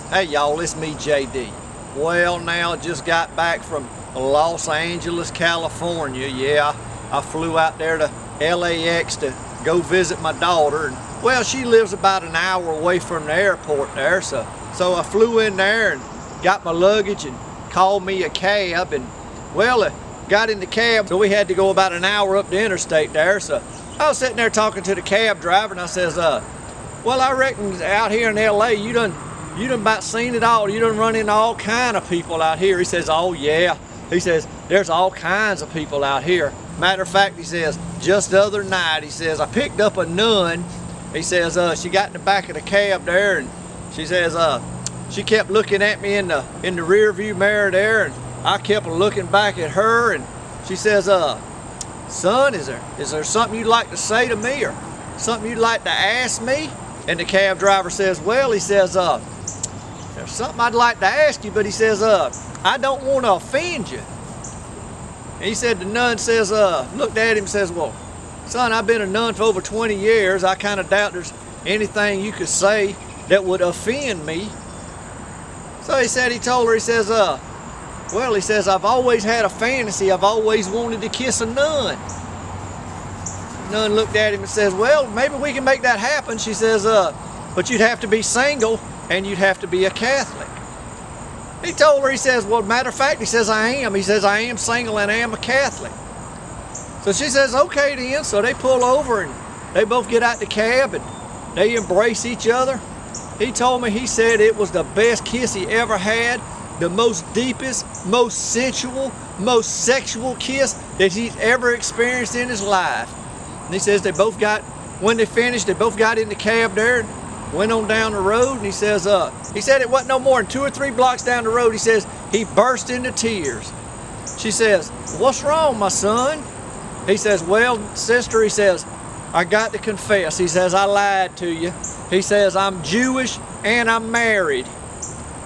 Hey y'all, it's me, JD. Well, now just got back from Los Angeles, California. Yeah, I flew out there to LAX to go visit my daughter. And, well, she lives about an hour away from the airport there, so I flew in there and got my luggage and called me a cab. And, well, got in the cab, so we had to go about an hour up the interstate there. So I was sitting there talking to the cab driver, and I says, well, I reckon out here in LA, you done about seen it all. You done run into all kind of people out here. He says, oh yeah. He says, there's all kinds of people out here. Matter of fact, he says, just the other night, he says, I picked up a nun. He says, she got in the back of the cab there, and she says, she kept looking at me in the rear view mirror there, and I kept looking back at her, and she says, son, is there something you'd like to say to me, or something you'd like to ask me? And the cab driver says, well, he says, there's something I'd like to ask you, but he says, I don't want to offend you. And he said, the nun says, looked at him and says, well, son, I've been a nun for over 20 years. I kind of doubt there's anything you could say that would offend me. So he said, he told her, he says, well, he says, I've always had a fantasy. I've always wanted to kiss a nun. The nun looked at him and says, well, maybe we can make that happen. She says, but you'd have to be single and you'd have to be a Catholic. He told her, he says, well, matter of fact, he says, I am. He says, I am single and I am a Catholic. So she says, okay then. So they pull over and they both get out the cab and they embrace each other. He told me, he said it was the best kiss he ever had, the most deepest, most sensual, most sexual kiss that he's ever experienced in his life. And he says they both got, when they finished, they both got in the cab there and went on down the road. And he says, he said it wasn't no more than 2 or 3 blocks down the road. He says he burst into tears. She says, what's wrong, my son? He says, well, sister, he says, I got to confess. He says, I lied to you. He says, I'm Jewish and I'm married.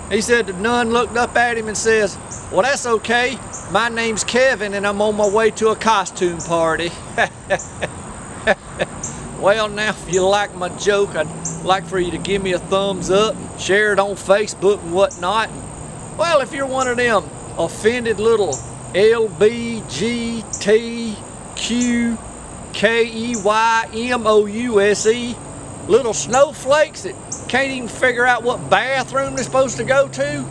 He said, the nun looked up at him and says, well, that's okay. My name's Kevin and I'm on my way to a costume party. Well, now, if you like my joke, I'd like for you to give me a thumbs up, share it on Facebook and whatnot. Well, if you're one of them offended little LBGTQKEYMOUSE little snowflakes that can't even figure out what bathroom they're supposed to go to,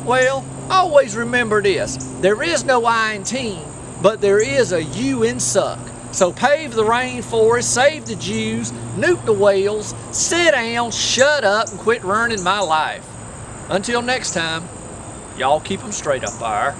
well, always remember this. There is no I in teen, but there is a U in suck. So pave the rainforest, save the Jews, nuke the whales, sit down, shut up, and quit ruining my life. Until next time, y'all keep them straight up there.